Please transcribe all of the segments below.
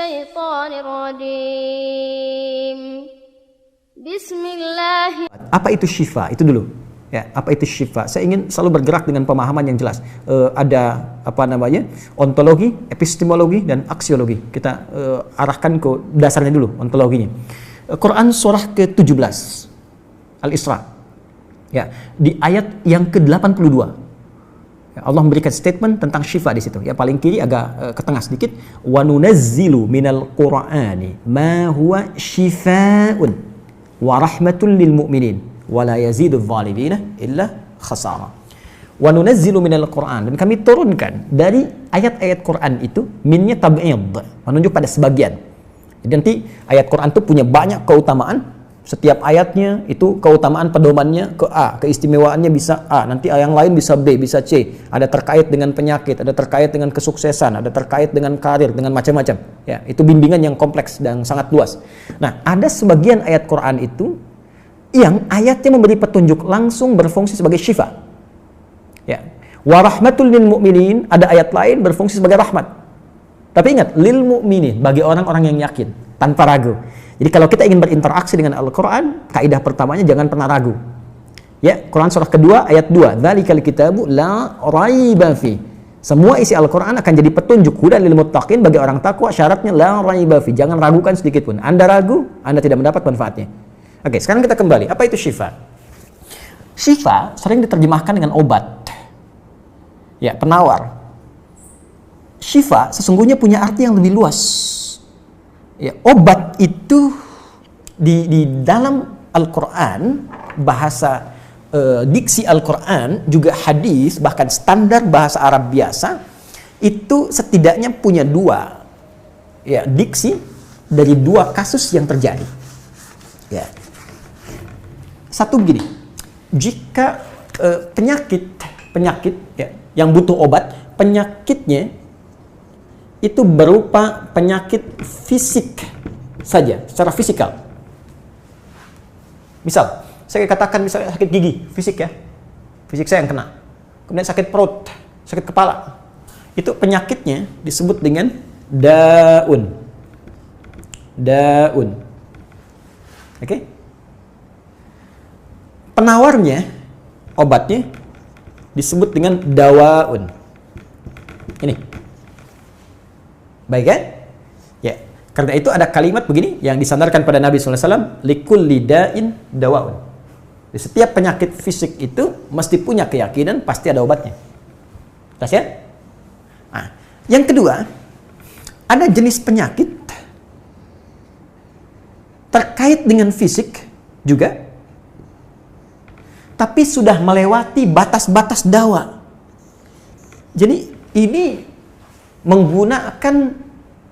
الشيطان الرجيم بسم الله. Apa itu syifa? Itu dulu. Ya, apa itu syifa? Saya ingin selalu bergerak dengan pemahaman yang jelas. Ada ontologi, epistemologi, dan aksiologi. Kita arahkan ke dasarnya dulu, ontologinya. Quran surah ke-17 Al-Isra. Ya, di ayat yang ke-82. Ya, Allah memberikan statement tentang syifa di situ. Ya, paling kiri agak ke tengah sedikit. Wa nunazzilu minal Qur'ani ma huwa syifaa'un wa rahmatul lil mu'minin wala yazidul zalimina illa khasara. Wa nunazzilu minal Qur'an, dan kami turunkan dari ayat-ayat Quran itu, minnya tab'id, menunjuk pada sebagian. Jadi nanti ayat Quran itu punya banyak keutamaan, setiap ayatnya itu keutamaan pedomannya ke A, keistimewaannya bisa A, nanti yang lain bisa B, bisa C, ada terkait dengan penyakit, ada terkait dengan kesuksesan, ada terkait dengan karir, dengan macam-macam. Ya, itu bimbingan yang kompleks dan sangat luas. Nah, ada sebagian ayat Quran itu yang ayatnya memberi petunjuk, langsung berfungsi sebagai syifa. Ya. Wa rahmatul lil mu'minin, ada ayat lain berfungsi sebagai rahmat. Tapi ingat, lil mu'minin, bagi orang-orang yang yakin, tanpa ragu. Jadi kalau kita ingin berinteraksi dengan Al-Quran, kaidah pertamanya jangan pernah ragu. Ya, Quran surah kedua ayat 2, dzalikal kitabu la raiba fi. Semua isi Al-Quran akan jadi petunjuk, hudan lil muttaqin, bagi orang takwa, syaratnya la raiba fi. Jangan ragukan sedikit pun. Anda ragu, Anda tidak mendapat manfaatnya. Oke, sekarang kita kembali. Apa itu syifa? Syifa sering diterjemahkan dengan obat. Ya, penawar. Syifa sesungguhnya punya arti yang lebih luas. Ya, obat itu di dalam Al-Quran, bahasa diksi Al-Quran, juga hadis, bahkan standar bahasa Arab biasa, itu setidaknya punya dua diksi dari dua kasus yang terjadi. Ya. Satu begini, jika penyakit ya, yang butuh obat, penyakitnya itu berupa penyakit fisik saja, secara fisikal. Misal, saya katakan misalnya sakit gigi, fisik ya, fisik saya yang kena. Kemudian sakit perut, sakit kepala. Itu penyakitnya disebut dengan daun. Daun. Oke? Penawarnya, obatnya disebut dengan dawaun. Ini. Baik kan? Ya. Karena itu ada kalimat begini yang disandarkan pada Nabi SAW, likulli da'in dawaun. Di setiap penyakit fisik itu mesti punya keyakinan pasti ada obatnya. Jelas ya? Nah, yang kedua, ada jenis penyakit terkait dengan fisik juga, tapi sudah melewati batas-batas dawa. Jadi ini menggunakan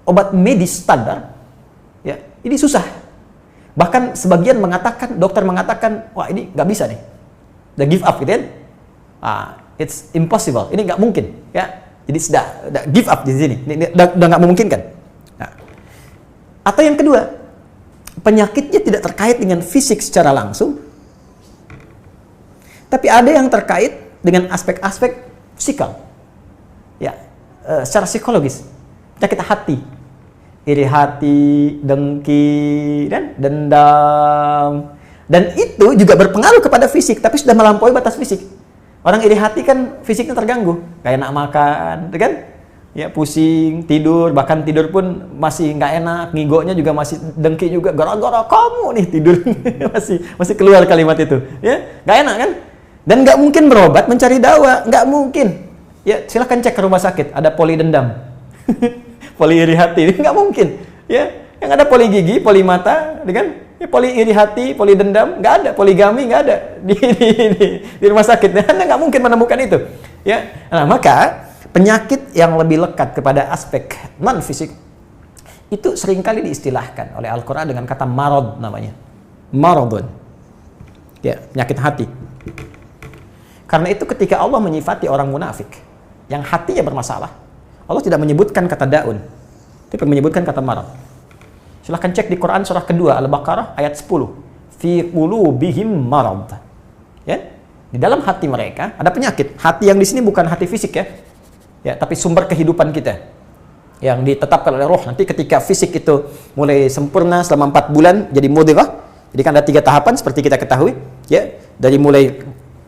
obat medis standar, ya ini susah. Bahkan sebagian mengatakan, dokter mengatakan, wah ini nggak bisa nih, udah give up gitu kan? It's impossible, ini nggak mungkin, ya. Jadi sudah give up di sini, ini udah nggak memungkinkan. Nah. Atau yang kedua, penyakitnya tidak terkait dengan fisik secara langsung, tapi ada yang terkait dengan aspek-aspek psikal, ya, secara psikologis, penyakit hati, iri hati, dengki, dan dendam, dan itu juga berpengaruh kepada fisik, tapi sudah melampaui batas fisik. Orang iri hati kan fisiknya terganggu, kayak enak makan, kan? Ya pusing, tidur, bahkan tidur pun masih nggak enak, ngigonya juga masih dengki juga, gara-gara kamu nih tidur, masih keluar kalimat itu, ya nggak enak kan? Dan nggak mungkin berobat mencari dawa, nggak mungkin. Ya silahkan cek ke rumah sakit, ada poli dendam, poli iri hati, nggak mungkin. Ya yang ada poli gigi, poli mata, kan? Ya, poli iri hati, poli dendam, nggak ada, poligami nggak ada di rumah sakit. Anda nggak mungkin menemukan itu. Ya, nah maka penyakit yang lebih lekat kepada aspek non fisik itu seringkali diistilahkan oleh Al-Quran dengan kata marad namanya, maradun. Ya, penyakit hati. Karena itu ketika Allah menyifati orang munafik yang hatinya bermasalah, Allah tidak menyebutkan kata daun, tapi menyebutkan kata marad. Silahkan cek di Quran surah kedua Al-Baqarah ayat 10. Fi qulubihim marad. Ya, di dalam hati mereka ada penyakit. Hati yang di sini bukan hati fisik ya. Ya, tapi sumber kehidupan kita. yang ditetapkan oleh roh. Nanti ketika fisik itu mulai sempurna selama 4 bulan jadi mudghah. Jadi kan ada 3 tahapan seperti kita ketahui, ya. Dari mulai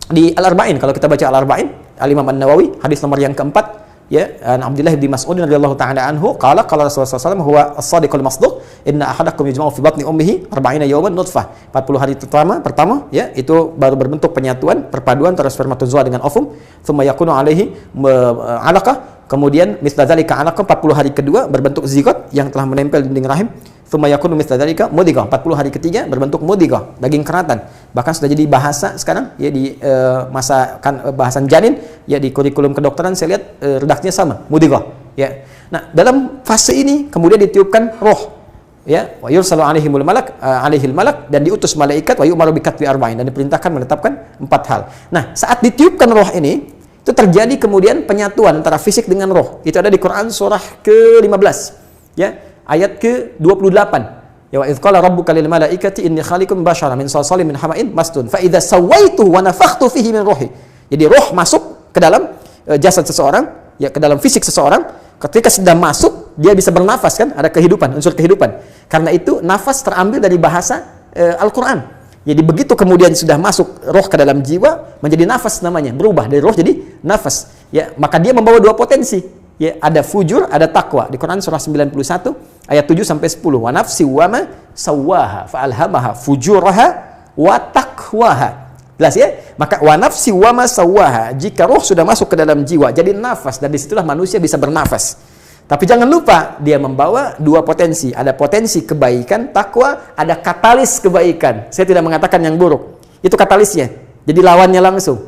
di Al-Arba'in, kalau kita baca Al-Arba'in, Al-Imam An-Nawawi, hadis nomor yang keempat, ya, an Abdullah bin Mas'ud radhiyallahu ta'ala anhu, qala Rasulullah SAW, huwa as-sadiqul masduq, inna ahadakum yujma'u fi batni ummihi 40 yawman nutfah. 40 hari pertama, ya, itu baru berbentuk penyatuan, perpaduan antara spermatozoa dengan ovum, thumma yakunu alaihi 'alaqah, kemudian misla dzalika 'alaqah, 40 hari kedua berbentuk zigot yang telah menempel di dinding rahim. Thumma yakunu misla dzalika mudghah, 40 hari ketiga berbentuk mudghah, daging keratan. Bahkan sudah jadi bahasa sekarang, ya, di masa kan bahasan janin, ya, di kurikulum kedokteran saya lihat redaksinya sama, mudghah, ya. Nah, dalam fase ini kemudian ditiupkan roh, ya, wa yursalu alaihimul malak, alaihil malak, dan diutus malaikat, wa yu'maru bi katbi arba'in, dan diperintahkan menetapkan 4 hal. Nah, saat ditiupkan roh ini, itu terjadi kemudian penyatuan antara fisik dengan roh. Itu ada di Quran surah ke-15, ya, ayat ke-28. Ya, wa idz qala rabbuka lil malaikati inni khaliqun basyaran min salsalin min hama'in masnun fa idza sawaituhu wa nafakhtu fihi min ruhi. Jadi roh masuk ke dalam jasad seseorang, ya, ke dalam fisik seseorang. Ketika sudah masuk, dia bisa bernafas, kan? Ada kehidupan, unsur kehidupan. Karena itu nafas terambil dari bahasa Al-Qur'an. Jadi begitu kemudian sudah masuk roh ke dalam jiwa, menjadi nafas namanya, berubah dari roh jadi nafas. Ya, maka dia membawa 2 potensi. Ya, ada fujur, ada takwa. Di Quran surah 91 ayat 7 sampai 10. Wa nafsi wa ma sawwaha fa alhamaha fujuraha wa taqwaha. Jelas, ya? Maka wa nafsi wa ma sawwaha, jika roh sudah masuk ke dalam jiwa jadi nafas, dan disitulah manusia bisa bernafas. Tapi jangan lupa dia membawa 2 potensi. Ada potensi kebaikan, takwa, ada katalis kebaikan. Saya tidak mengatakan yang buruk. Itu katalisnya. Jadi lawannya langsung.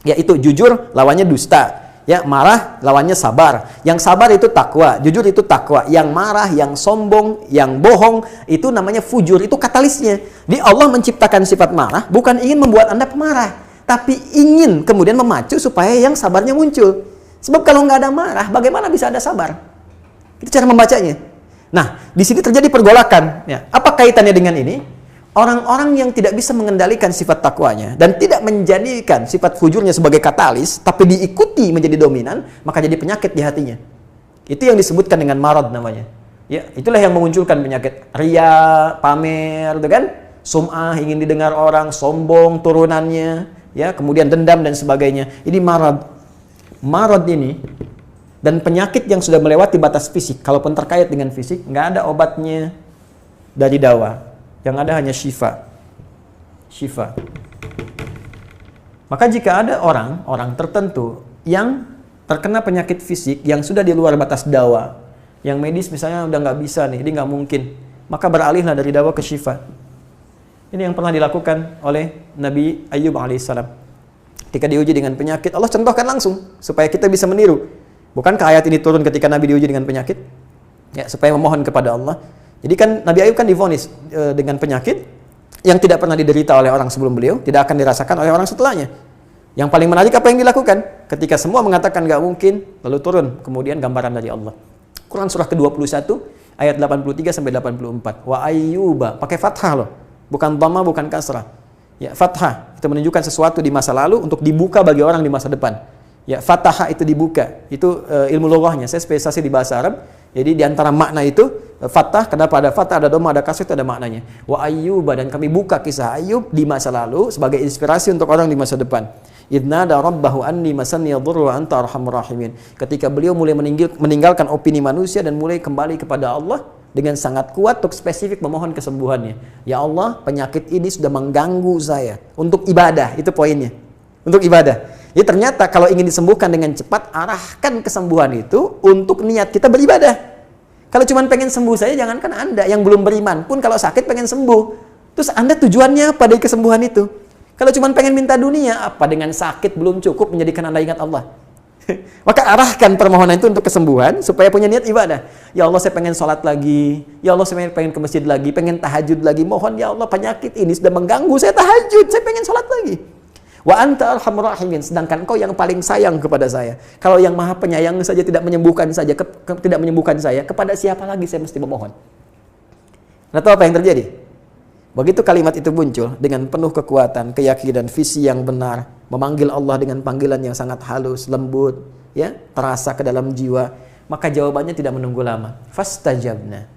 Yaitu jujur, lawannya dusta. Ya, marah lawannya sabar. Yang sabar itu takwa, jujur itu takwa. Yang marah, yang sombong, yang bohong, itu namanya fujur, itu katalisnya. Di Allah menciptakan sifat marah bukan ingin membuat Anda pemarah, tapi ingin kemudian memacu supaya yang sabarnya muncul. Sebab kalau nggak ada marah, bagaimana bisa ada sabar? Itu cara membacanya. Nah, di sini terjadi pergolakan. Ya, apa kaitannya dengan ini? Orang-orang yang tidak bisa mengendalikan sifat takwanya dan tidak menjadikan sifat fujurnya sebagai katalis, tapi diikuti menjadi dominan, maka jadi penyakit di hatinya. Itu yang disebutkan dengan marad namanya. Ya, itulah yang memunculkan penyakit riya, pamer, gitu kan? Sum'ah, ingin didengar orang, sombong turunannya, ya, kemudian dendam dan sebagainya. Ini marad. Marad ini dan penyakit yang sudah melewati batas fisik, kalaupun terkait dengan fisik, nggak ada obatnya dari dawa. Yang ada hanya syifa. Maka jika ada orang tertentu yang terkena penyakit fisik yang sudah di luar batas dawa, yang medis misalnya udah nggak bisa nih, ini nggak mungkin, maka beralihlah dari dawa ke syifa. Ini yang pernah dilakukan oleh Nabi Ayyub alaihissalam. Ketika diuji dengan penyakit, Allah contohkan langsung supaya kita bisa meniru. Bukankah ayat ini turun ketika Nabi diuji dengan penyakit? Ya, supaya memohon kepada Allah. Jadi kan Nabi Ayub kan divonis dengan penyakit yang tidak pernah diderita oleh orang sebelum beliau, tidak akan dirasakan oleh orang setelahnya. Yang paling menarik apa yang dilakukan? Ketika semua mengatakan nggak mungkin, lalu turun kemudian gambaran dari Allah. Quran surah ke-21 ayat 83 sampai 84. Wa ayyuba, pakai fathah loh, bukan dhamma, bukan kasrah. Ya, fathah itu menunjukkan sesuatu di masa lalu untuk dibuka bagi orang di masa depan. Ya, fathah itu dibuka. Itu ilmu lughahnya. Saya spesialisasi di bahasa Arab. Jadi di antara makna itu fathah, kenapa ada fathah, ada dhamma, ada kasrah, itu ada maknanya. Wa ayyuba, dan kami buka kisah Ayub di masa lalu sebagai inspirasi untuk orang di masa depan. Idnada rabbahu anni masanni yadhurru wa anta arhamur rahimin. Ketika beliau mulai meninggalkan opini manusia dan mulai kembali kepada Allah dengan sangat kuat untuk spesifik memohon kesembuhannya. Ya Allah, penyakit ini sudah mengganggu saya. Untuk ibadah, itu poinnya. Untuk ibadah. Jadi ternyata kalau ingin disembuhkan dengan cepat, arahkan kesembuhan itu untuk niat kita beribadah. Kalau cuma pengen sembuh saja, jangankan Anda yang belum beriman pun kalau sakit pengen sembuh. Terus Anda tujuannya apa dari kesembuhan itu? Kalau cuma pengen minta dunia, apa dengan sakit belum cukup menjadikan Anda ingat Allah? Maka arahkan permohonan itu untuk kesembuhan supaya punya niat ibadah. Ya Allah, saya pengen sholat lagi. Ya Allah, saya pengen ke masjid lagi, pengen tahajud lagi. Mohon ya Allah, penyakit ini sudah mengganggu saya tahajud, saya pengen sholat lagi. Wa anta arhamur rahimin, sedangkan Engkau yang paling sayang kepada saya. Kalau yang Maha Penyayang saja tidak menyembuhkan saya, kepada siapa lagi saya mesti memohon? Nah, tahu apa yang terjadi? Begitu kalimat itu muncul dengan penuh kekuatan, keyakinan, visi yang benar, memanggil Allah dengan panggilan yang sangat halus, lembut, ya, terasa ke dalam jiwa, Maka jawabannya tidak menunggu lama. Fastajabna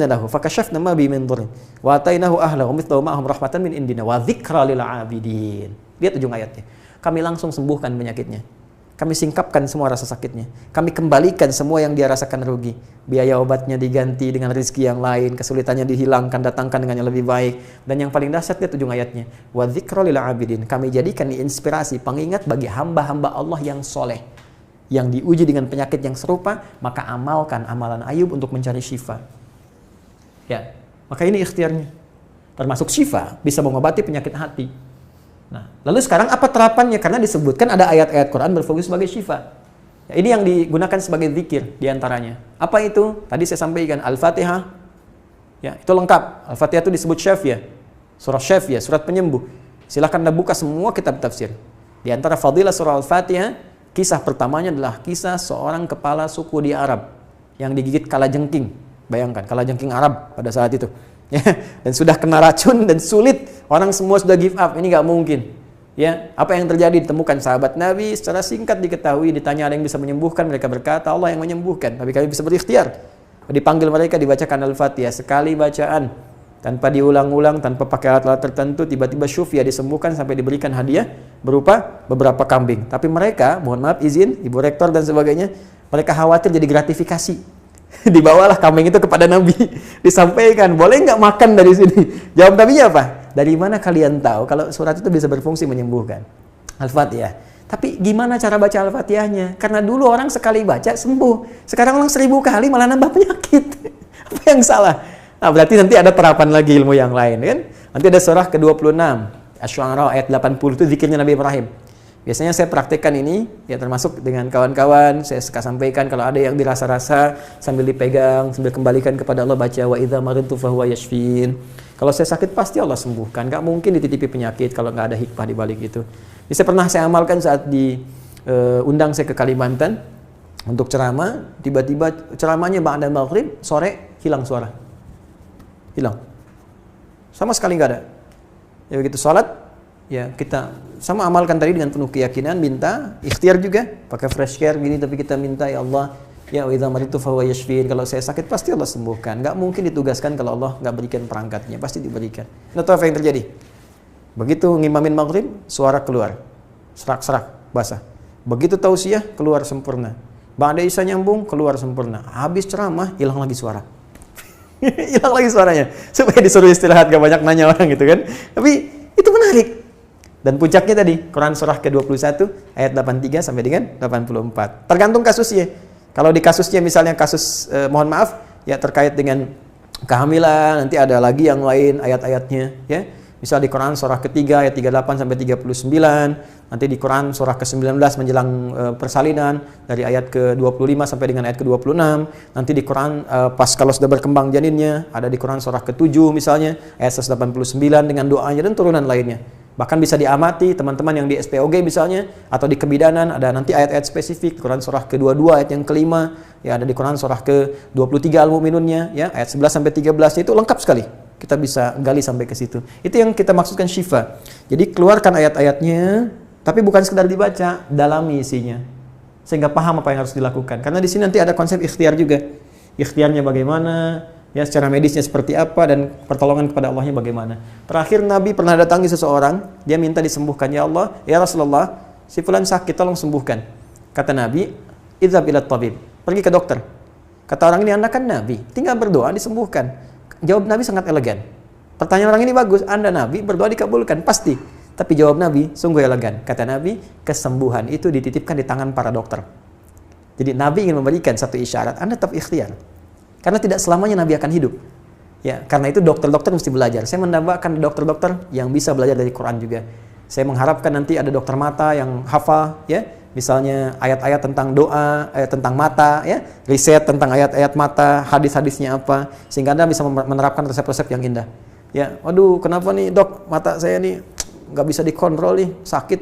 lahu fakashafna ma bi min dhurrin wa atainahu ahlahu mithlahu ma'ahum rahmatan min indina wa dzikra lil 'abidin. Lihat ujung ayatnya. Kami langsung sembuhkan penyakitnya. Kami singkapkan semua rasa sakitnya. Kami kembalikan semua yang dia rasakan rugi. Biaya obatnya diganti dengan rezeki yang lain, kesulitannya dihilangkan, datangkan dengan yang lebih baik. Dan yang paling dahsyat lihat ujung ayatnya. Wa dzikra lil 'abidin. Kami jadikan inspirasi, pengingat bagi hamba-hamba Allah yang soleh, yang diuji dengan penyakit yang serupa, maka amalkan amalan Ayub untuk mencari syifa. Ya, maka ini ikhtiarnya. Termasuk syifa, bisa mengobati penyakit hati. Nah, lalu sekarang apa terapannya? Karena disebutkan ada ayat-ayat Quran berfokus sebagai syifa. Ya, ini yang digunakan sebagai zikir diantaranya. Apa itu? Tadi saya sampaikan Al-Fatihah. Ya, itu lengkap. Al-Fatihah itu disebut syafiyah. Surah syafiyah, surat penyembuh. Silahkan Anda buka semua kitab tafsir. Di antara fadilah surah Al-Fatihah, kisah pertamanya adalah kisah seorang kepala suku di Arab yang digigit kalajengking. Bayangkan, kalajengking Arab pada saat itu. Ya, dan sudah kena racun dan sulit, orang semua sudah give up, ini nggak mungkin. Ya, apa yang terjadi? Ditemukan sahabat Nabi, secara singkat diketahui, ditanya ada yang bisa menyembuhkan, mereka berkata Allah yang menyembuhkan, tapi kami bisa berikhtiar. Dipanggil mereka, dibacakan Al-Fatihah sekali bacaan, tanpa diulang-ulang, tanpa pakai alat-alat tertentu, tiba-tiba syufia disembuhkan sampai diberikan hadiah berupa beberapa kambing. Tapi mereka, mohon maaf izin, Ibu Rektor dan sebagainya, mereka khawatir jadi gratifikasi. Dibawalah kambing itu kepada Nabi, disampaikan, boleh nggak makan dari sini? Jawab Nabinya apa? Dari mana kalian tahu kalau surat itu bisa berfungsi menyembuhkan? Al-Fatihah. Tapi gimana cara baca Al-Fatihahnya? Karena dulu orang sekali baca sembuh, sekarang orang 1000 kali malah nambah penyakit. Apa yang salah? Nah, berarti nanti ada terapan lagi ilmu yang lain, kan? Nanti ada surah ke-26, Asy-Syu'ara ayat 80 itu zikirnya Nabi Ibrahim. Biasanya saya praktekkan ini, ya termasuk dengan kawan-kawan, saya suka sampaikan kalau ada yang dirasa-rasa sambil dipegang, sambil kembalikan kepada Allah, baca wa idza maridtu fahuwa yashfin. Kalau saya sakit pasti Allah sembuhkan, nggak mungkin dititipi penyakit kalau nggak ada hikmah di balik itu. Ini saya amalkan saat diundang saya ke Kalimantan untuk ceramah, tiba-tiba ceramahnya ba'da maghrib, sore hilang suara. Hilang. Sama sekali nggak ada. Ya begitu salat, ya kita sama amalkan tadi dengan penuh keyakinan, minta ikhtiar juga pakai fresh care gini, tapi kita minta ya Allah, ya wa idza maritu fa huwa yashfin, kalau saya sakit pasti Allah sembuhkan. Nggak mungkin ditugaskan kalau Allah nggak berikan perangkatnya, pasti diberikan. Nah, tahu apa yang terjadi? Begitu ngimamin maghrib, suara keluar serak-serak basah. Begitu tausiah keluar sempurna. Ba'da isya nyambung keluar sempurna. Habis ceramah hilang lagi suara. Hilang lagi suaranya. Supaya disuruh istirahat, gak banyak nanya orang gitu kan. Tapi itu menarik. Dan puncaknya tadi, Quran surah ke-21 ayat 83 sampai dengan 84. Tergantung kasusnya. Kalau di kasusnya misalnya kasus mohon maaf ya terkait dengan kehamilan, nanti ada lagi yang lain ayat-ayatnya ya. Misal di Quran surah ketiga ayat 38 sampai 39, nanti di Quran surah ke-19 menjelang persalinan dari ayat ke-25 sampai dengan ayat ke-26, nanti di Quran pas kalau sudah berkembang janinnya, ada di Quran surah ke-7 misalnya ayat 189 dengan doanya dan turunan lainnya. Bahkan bisa diamati teman-teman yang di SPOG misalnya atau di kebidanan, ada nanti ayat-ayat spesifik Quran surah ke-22 ayat yang kelima, ya ada di Quran surah ke-23 Al-Mu'minunnya ya ayat 11 sampai 13 itu lengkap sekali. Kita bisa gali sampai ke situ. Itu yang kita maksudkan syifa. Jadi keluarkan ayat-ayatnya, tapi bukan sekedar dibaca, dalami isinya. Sehingga paham apa yang harus dilakukan. Karena di sini nanti ada konsep ikhtiar juga. Ikhtiarnya bagaimana, ya secara medisnya seperti apa, dan pertolongan kepada Allahnya bagaimana. Terakhir Nabi pernah datangi seseorang, dia minta disembuhkan. Ya Allah, ya Rasulullah, si fulan sakit, tolong sembuhkan. Kata Nabi, idzhab ila tabib, pergi ke dokter. Kata orang ini, Anda kan Nabi, tinggal berdoa disembuhkan. Jawab Nabi sangat elegan. Pertanyaan orang ini bagus, Anda Nabi, berdoa dikabulkan, pasti. Tapi jawab Nabi sungguh elegan. Kata Nabi, kesembuhan itu dititipkan di tangan para dokter. Jadi Nabi ingin memberikan satu isyarat, Anda tetap ikhtiar. Karena tidak selamanya Nabi akan hidup. Ya, karena itu dokter-dokter mesti belajar. Saya menambahkan dokter-dokter yang bisa belajar dari Quran juga. Saya mengharapkan nanti ada dokter mata yang hafal, ya. Misalnya ayat-ayat tentang doa, ayat tentang mata, ya, riset tentang ayat-ayat mata, hadis-hadisnya apa, sehingga Anda bisa menerapkan resep-resep yang indah. Ya, waduh, kenapa nih dok, mata saya nih nggak bisa dikontrol nih, sakit.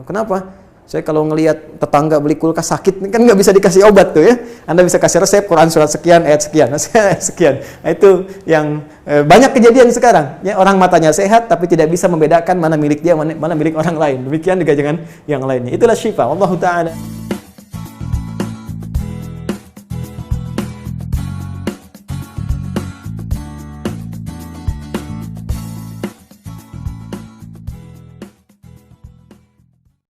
Kenapa? Saya kalau ngelihat tetangga beli kulkas sakit, kan nggak bisa dikasih obat tuh ya. Anda bisa kasih resep Quran surat sekian, ayat sekian, sekian. Nah, itu yang banyak kejadian sekarang. Ya, orang matanya sehat tapi tidak bisa membedakan mana milik dia, mana milik orang lain. Demikian juga dengan yang lainnya. Itulah syifa. Wallahu ta'ala.